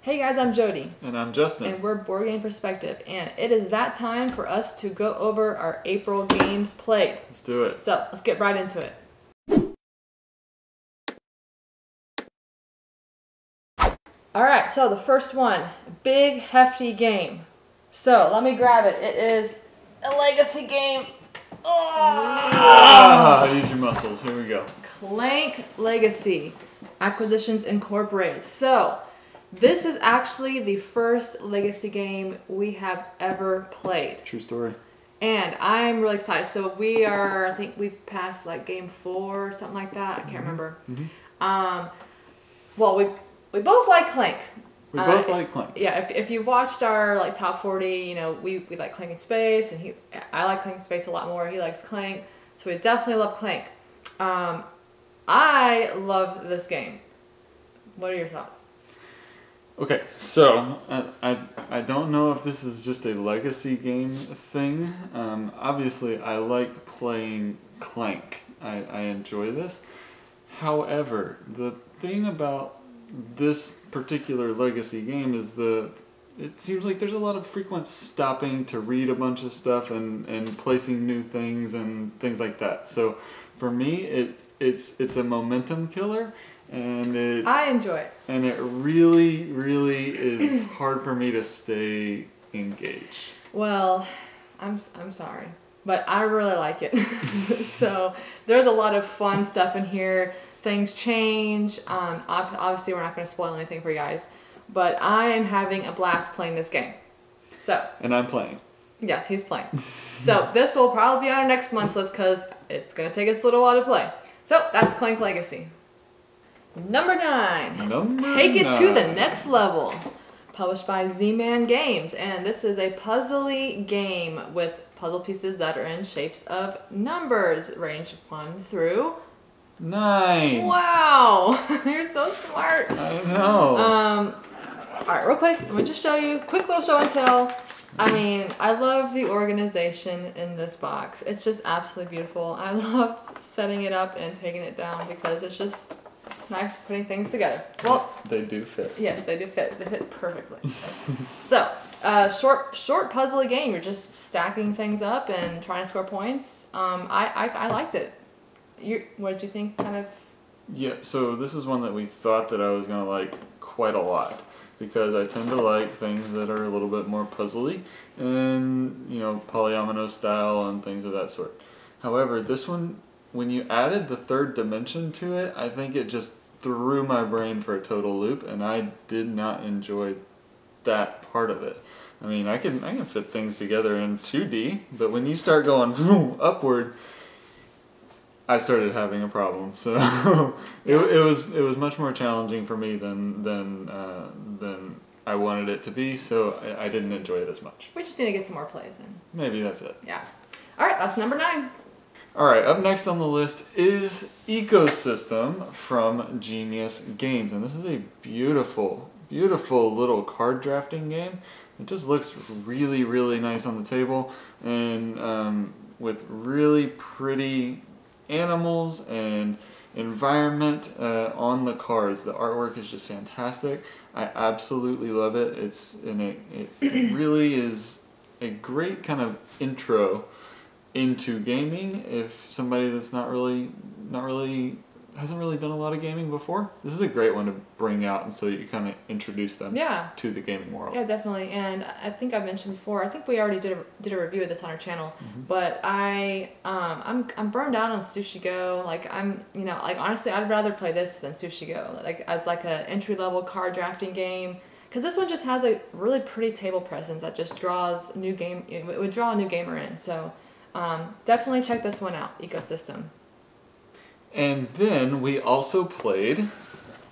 Hey guys, I'm Jody. And I'm Justin. And we're Board Game Perspective. And it is that time for us to go over our April games played. Let's do it. So let's get right into it. Alright, so the first one, big hefty game. So let me grab it. It is a legacy game. Use your muscles. Here we go. Clank Legacy, Acquisitions Incorporated. So this is actually the first legacy game we have ever played. True story. And I'm really excited. So we are, I think we've passed like game 4 or something like that. I can't remember. Well, we both like Clank. We both like Clank. Yeah, if you watched our like top 40, you know, we like Clank in Space, and I like Clank in Space a lot more. He likes Clank, so we definitely love Clank. I love this game. What are your thoughts? Okay, so I don't know if this is just a legacy game thing. Obviously, I like playing Clank. I enjoy this. However, the thing about this particular legacy game is it seems like there's a lot of frequent stopping to read a bunch of stuff and placing new things and things like that. So for me, it's a momentum killer, and I enjoy it. And it really, really is hard for me to stay engaged. Well, I'm sorry, but I really like it. So there's a lot of fun stuff in here. Things change. Obviously, we're not going to spoil anything for you guys, but I am having a blast playing this game. So. And I'm playing. Yes, he's playing. So this will probably be on our next month's list because it's going to take us a little while to play. So that's Clank Legacy. Number 9. Take it to the next level. Published by Z-Man Games, and this is a puzzly game with puzzle pieces that are in shapes of numbers, range 1 through 9. Wow, you're so smart. I know. All right, real quick, let me just show you. Quick little show and tell. I mean, I love the organization in this box. It's just absolutely beautiful. I love setting it up and taking it down because it's just nice putting things together. Well, they do fit. Yes, they do fit. They fit perfectly. So, short puzzly game. You're just stacking things up and trying to score points. I liked it. What did you think, kind of? Yeah, so this is one that we thought that I was going to like quite a lot because I tend to like things that are a little bit more puzzly and, you know, polyomino style and things of that sort. However, this one, when you added the third dimension to it, I think it just threw my brain for a total loop, and I did not enjoy that part of it. I mean, I can fit things together in 2D, but when you start going vroom, upward, I started having a problem. So it was much more challenging for me than I wanted it to be. So I didn't enjoy it as much. We just need to get some more plays in. Maybe that's it. Yeah. All right, that's number 9. All right, up next on the list is Ecosystem from Genius Games, and this is a beautiful, beautiful little card drafting game. It just looks really, really nice on the table, and with really pretty animals and environment on the cards. The artwork is just fantastic. I absolutely love it. It really is a great kind of intro into gaming if somebody that's hasn't really done a lot of gaming before. This is a great one to bring out, and so you kind of introduce them to the gaming world. Yeah, definitely. And I think I mentioned before, I think we already did a review of this on our channel, but I'm burned out on Sushi Go. Like honestly, I'd rather play this than Sushi Go, like as like an entry-level card drafting game. Because this one just has a really pretty table presence that just draws it would draw a new gamer in. So definitely check this one out, Ecosystem. And then we also played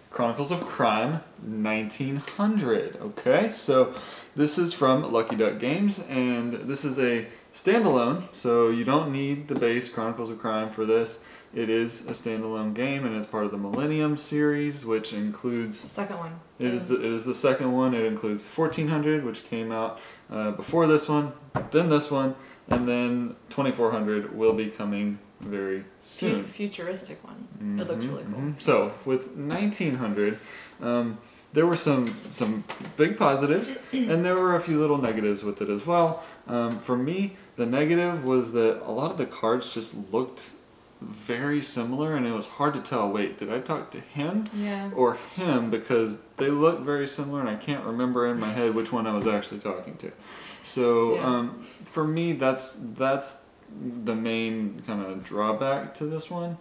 Chronicles of Crime 1900. Okay, so this is from Lucky Duck Games, and this is a standalone, so you don't need the base Chronicles of Crime for this. It is a standalone game, and it's part of the Millennium series, which includes... The second one. It is the second one. It includes 1400, which came out before this one, then this one, and then 2400 will be coming very soon. Futuristic one. It looks really cool. So with 1900, there were some big positives, and there were a few little negatives with it as well. For me, the negative was that a lot of the cards just looked very similar, and it was hard to tell, wait, did I talk to him or him, because they look very similar and I can't remember in my head which one I was actually talking to. So for me, that's the main kind of drawback to this one.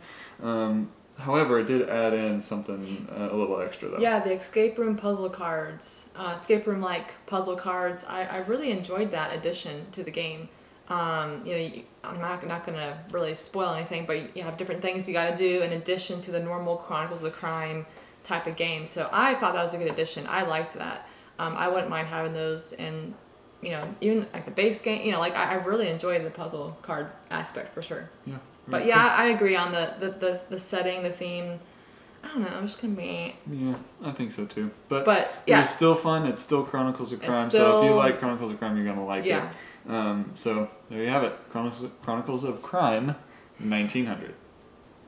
However, it did add in something a little extra though. Yeah, the escape room puzzle cards, escape room like puzzle cards. I really enjoyed that addition to the game. I'm not gonna really spoil anything, but you have different things you got to do in addition to the normal Chronicles of Crime type of game. So I thought that was a good addition. I liked that. I wouldn't mind having those in, even like the base game. Like I really enjoyed the puzzle card aspect for sure. Yeah. But yeah, I agree on the setting, the theme. I don't know, I'm just gonna be... Yeah, I think so too. But yeah. It's still fun. It's still Chronicles of Crime. So if you like Chronicles of Crime, you're gonna like it. So there you have it. Chronicles of Crime, 1900.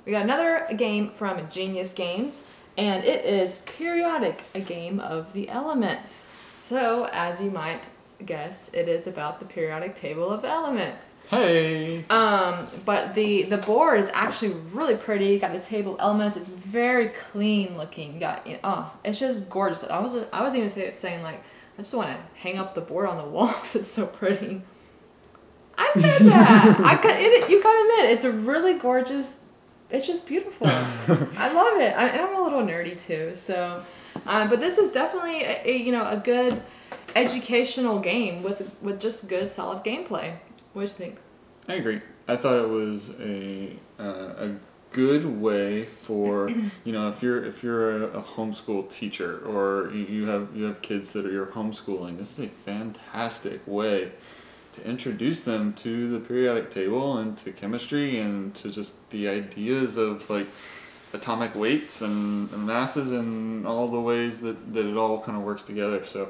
We got another game from Genius Games, and it is Periodic, a game of the elements. So, as you might guess, it is about the periodic table of elements. Hey! But the board is actually really pretty. You got the table of elements. It's very clean looking. You got, it's just gorgeous. I was even saying like, I just want to hang up the board on the wall because it's so pretty. I said that. You gotta admit, it's a really gorgeous. It's just beautiful. I love it. And I'm a little nerdy too. So, but this is definitely a good educational game with just good solid gameplay. What do you think? I agree. I thought it was a good way for if you're a homeschool teacher or you have kids that you're homeschooling. This is a fantastic way to introduce them to the periodic table and to chemistry and to just the ideas of like atomic weights and masses and all the ways that it all kind of works together. So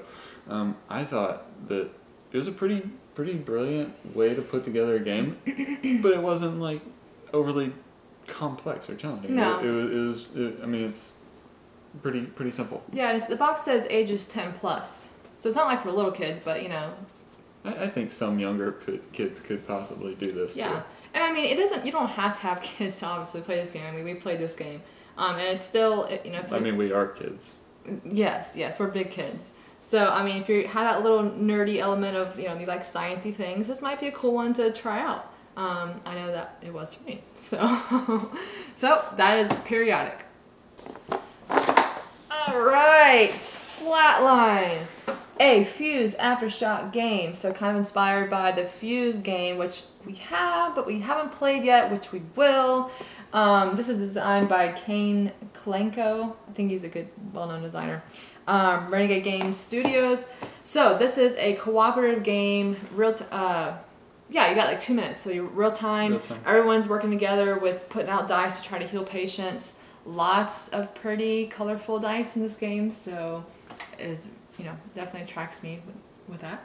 I thought that it was a pretty brilliant way to put together a game, but it wasn't like overly complex or challenging. No. It's pretty simple. Yeah, the box says ages 10 plus, so it's not like for little kids, but I think some younger kids could possibly do this too. And I mean, you don't have to have kids to obviously play this game. I mean, we played this game, and it's still we are kids. Yes, we're big kids. So I mean, if you have that little nerdy element of you like sciencey things, this might be a cool one to try out. I know that it was for me. So that is Periodic. All right, Flatline. A Fuse Aftershock game, so kind of inspired by the Fuse game, which we have, but we haven't played yet, which we will. This is designed by Kane Klenko. I think he's a good, well-known designer. Renegade Games Studios. So this is a cooperative game. You got like 2 minutes, so you're real time. Everyone's working together with putting out dice to try to heal patients. Lots of pretty colorful dice in this game, so is definitely attracts me with that.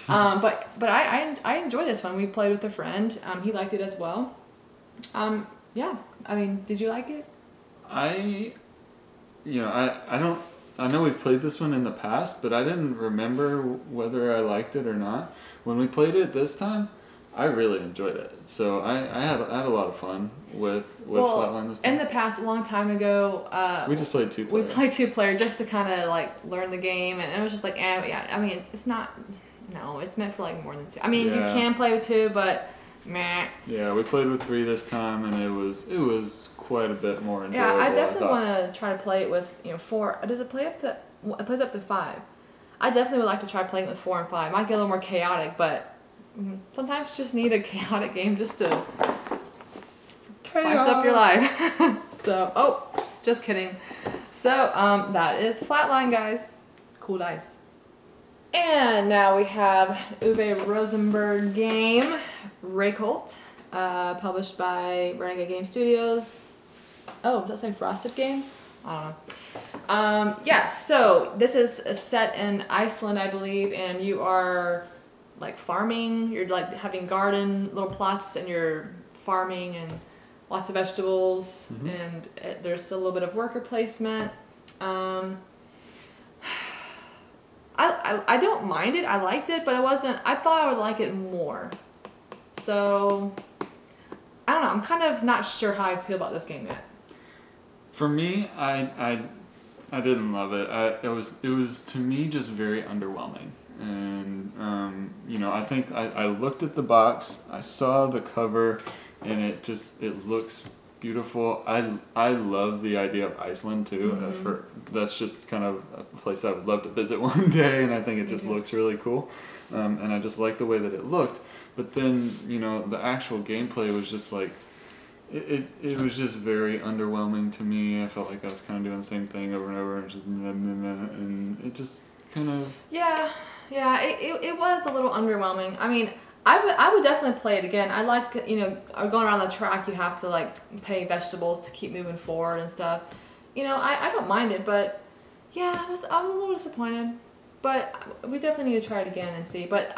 But I enjoy this one. We played with a friend. He liked it as well. Yeah. I mean, did you like it? I know we've played this one in the past, but I didn't remember whether I liked it or not. When we played it this time, I really enjoyed it. So I had a lot of fun with Flatline this time. In the past, a long time ago, we just played 2-player. We played 2-player just to kind of like learn the game, and it was just like, I mean, it's not. No, it's meant for like more than 2. I mean, you can play with 2, but meh. Yeah, we played with 3 this time, and it was quite a bit more enjoyable. Yeah, I definitely want to try to play it with 4. Does it play up to? It plays up to 5. I definitely would like to try playing with 4 and 5. Might get a little more chaotic, but sometimes you just need a chaotic game just to spice up your life. So, just kidding. So, that is Flatline, guys. Cool dice. And now we have Uwe Rosenberg game, Reykholt, published by Renegade Game Studios. Oh, does that say Frosted Games? I don't know. So this is set in Iceland, I believe, and you are like farming. You're like having garden, little plots, and you're farming and lots of vegetables, and there's a little bit of worker placement. I don't mind it. I liked it, but it wasn't. I thought I would like it more. So I don't know. I'm kind of not sure how I feel about this game yet. For me, I didn't love it. It was to me just very underwhelming. And I think I looked at the box, I saw the cover, and it looks beautiful. I love the idea of Iceland too. That's just kind of a place I would love to visit one day, and I think it just looks really cool. And I just like the way that it looked. But then the actual gameplay was just like it was just very underwhelming to me. I felt like I was kind of doing the same thing over and over, and it just kind of it was a little underwhelming. I mean, I would definitely play it again. I like, going around the track, you have to like pay vegetables to keep moving forward and stuff. I don't mind it, but yeah, I was a little disappointed. But we definitely need to try it again and see. But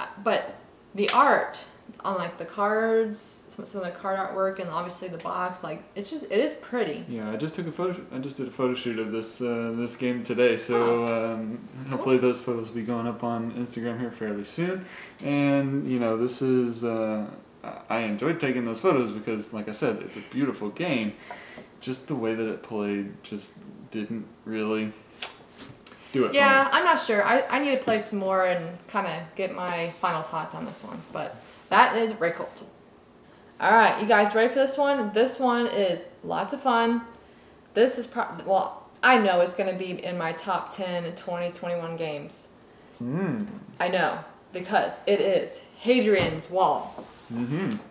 the art on like the cards, some of the card artwork, and obviously the box, like it is pretty. Yeah, I just did a photo shoot of this game today, so hopefully those photos will be going up on Instagram here fairly soon. And this is I enjoyed taking those photos because, like I said, it's a beautiful game. Just the way that it played just didn't really do it. Yeah, I'm not sure. I need to play some more and kind of get my final thoughts on this one, but. That is Reykholt. All right, you guys ready for this one? This one is lots of fun. This is I know it's going to be in my top 10 2021 games. I know, because it is Hadrian's Wall.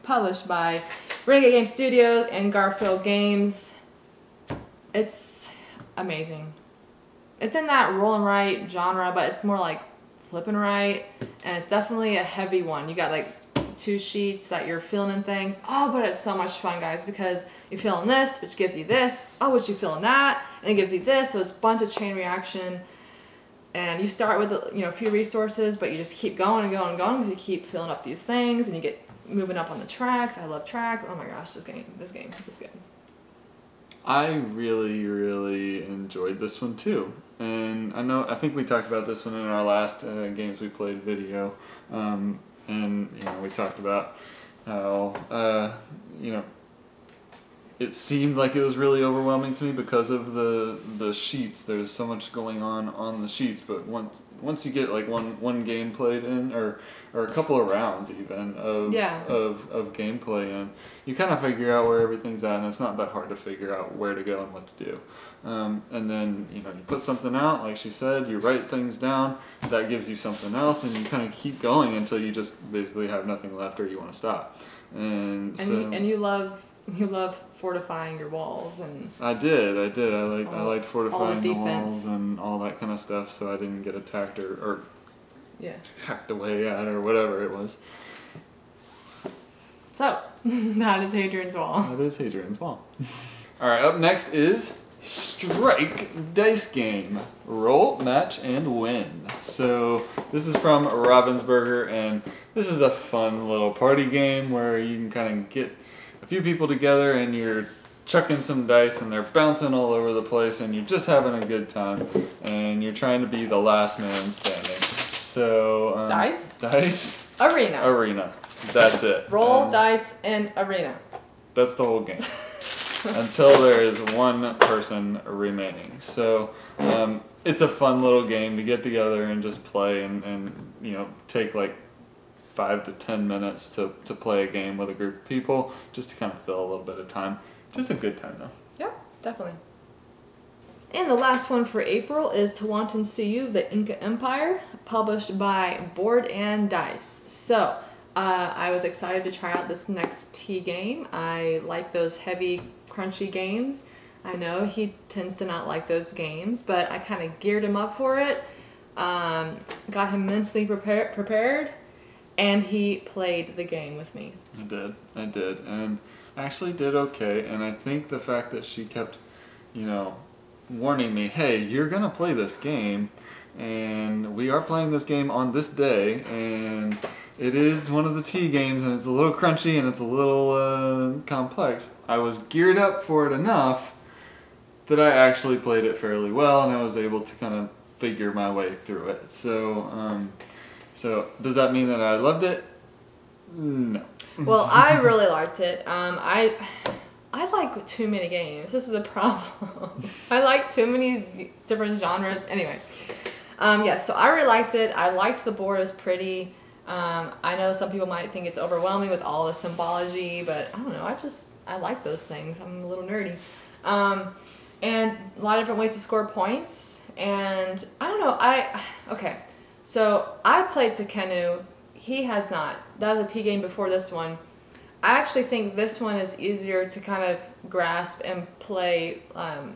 Published by Renegade Game Studios and Garfield Games. It's amazing. It's in that roll and write genre, but it's more like flipping right, and it's definitely a heavy one. You got like 2 sheets that you're filling in things. Oh, but it's so much fun, guys, because you're filling this, which gives you this. Oh, but you fill in that, and it gives you this. So it's a bunch of chain reaction. And you start with a few resources, but you just keep going and going and going because you keep filling up these things, and you get moving up on the tracks. I love tracks. Oh my gosh, this game is good. I really, really enjoyed this one too. And I think we talked about this one in our last games we played video. And we talked about how it seemed like it was really overwhelming to me because of the sheets. There's so much going on the sheets, but once you get like one game played in, or a couple of rounds even of gameplay in, you kind of figure out where everything's at, and it's not that hard to figure out where to go and what to do. And then you put something out, like she said, you write things down, that gives you something else, and you kind of keep going until you just basically have nothing left or you want to stop. And you love fortifying your walls, and I did. I liked fortifying the walls and all that kind of stuff, so I didn't get attacked or hacked away at or whatever it was. So that is Hadrian's Wall. That is Hadrian's Wall. All right, up next is Strike Dice Game. Roll, match, and win. So this is from Ravensburger, and this is a fun little party game where you can kind of get a few people together and you're chucking some dice and they're bouncing all over the place and you're just having a good time and you're trying to be the last man standing. So dice? Arena. That's it. Roll, dice, and arena. That's the whole game. Until there is one person remaining. So it's a fun little game to get together and just play and take like 5 to 10 minutes to play a game with a group of people, just to kind of fill a little bit of time. Just a good time though. Yeah, definitely. And the last one for April is Tawantinsuyu, the Inca Empire, published by Board and Dice. So I was excited to try out this next tea game. I like those heavy, crunchy games. I know he tends to not like those games, but I kind of geared him up for it. Got him mentally prepared. And he played the game with me. I did. And I actually did okay. And I think the fact that she kept, warning me, hey, you're going to play this game. And we are playing this game on this day. And it is one of the tea games. And it's a little crunchy and it's a little complex. I was geared up for it enough that I actually played it fairly well. And I was able to kind of figure my way through it. So does that mean that I loved it? No. Well, I really liked it. I like too many games. This is a problem. I like too many different genres. Anyway, so I really liked it. I liked the board. It was pretty. I know some people might think it's overwhelming with all the symbology, but I don't know. I like those things. I'm a little nerdy. And a lot of different ways to score points. And I don't know. Okay. So I played Takenu. He has not. That was a T game before this one. I actually think this one is easier to kind of grasp and play than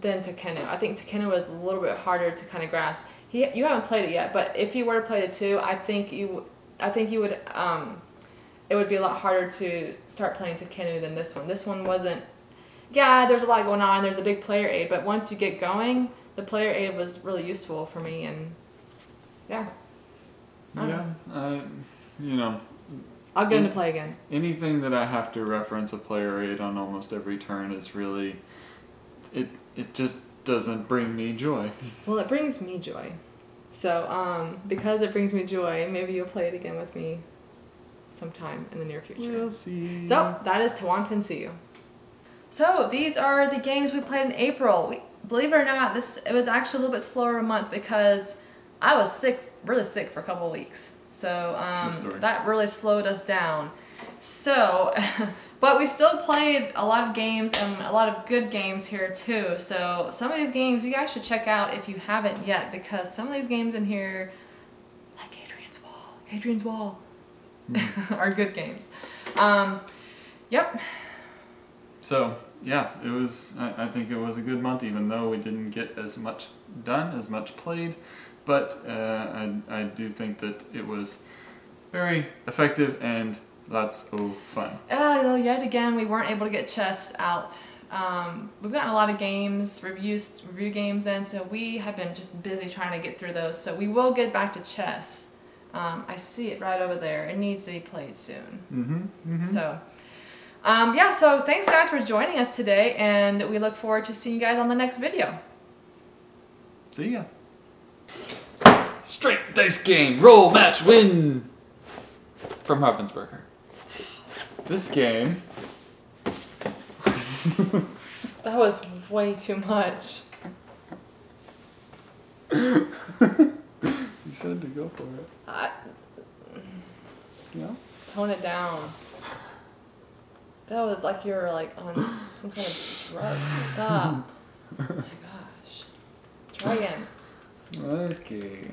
Takenu. I think Takenu was a little bit harder to kind of grasp. You haven't played it yet, but if you were to play it too, I think you would. It would be a lot harder to start playing Takenu than this one. This one wasn't. Yeah, there's a lot going on. There's a big player aid, but once you get going, the player aid was really useful for me, and yeah. I'll get into play again. Anything that I have to reference a player aid on almost every turn is really, it just doesn't bring me joy. Well, it brings me joy. So, because it brings me joy, maybe you'll play it again with me sometime in the near future. We'll see. So, that is Tawantinsuyu. So, these are the games we played in April. Believe it or not, it was actually a little bit slower a month because I was sick, really sick for a couple of weeks. So that really slowed us down. So, but we still played a lot of games and a lot of good games here too. So some of these games you guys should check out if you haven't yet, because some of these games in here, like Hadrian's Wall, are good games. Yep. So yeah, it was. I think it was a good month, even though we didn't get as much done, as much played. But I do think that it was very effective and lots of fun. Yet again, we weren't able to get chess out. We've gotten a lot of games, review games in, so we have been just busy trying to get through those. So we will get back to chess. I see it right over there. It needs to be played soon. So, so thanks guys for joining us today, and we look forward to seeing you guys on the next video. See ya. Straight dice game, roll, match, win! From Ravensburger. This game... That was way too much. You said to go for it. Yeah? Tone it down. That was like you were like on some kind of drug. Stop. Oh my gosh. Try again. Okay.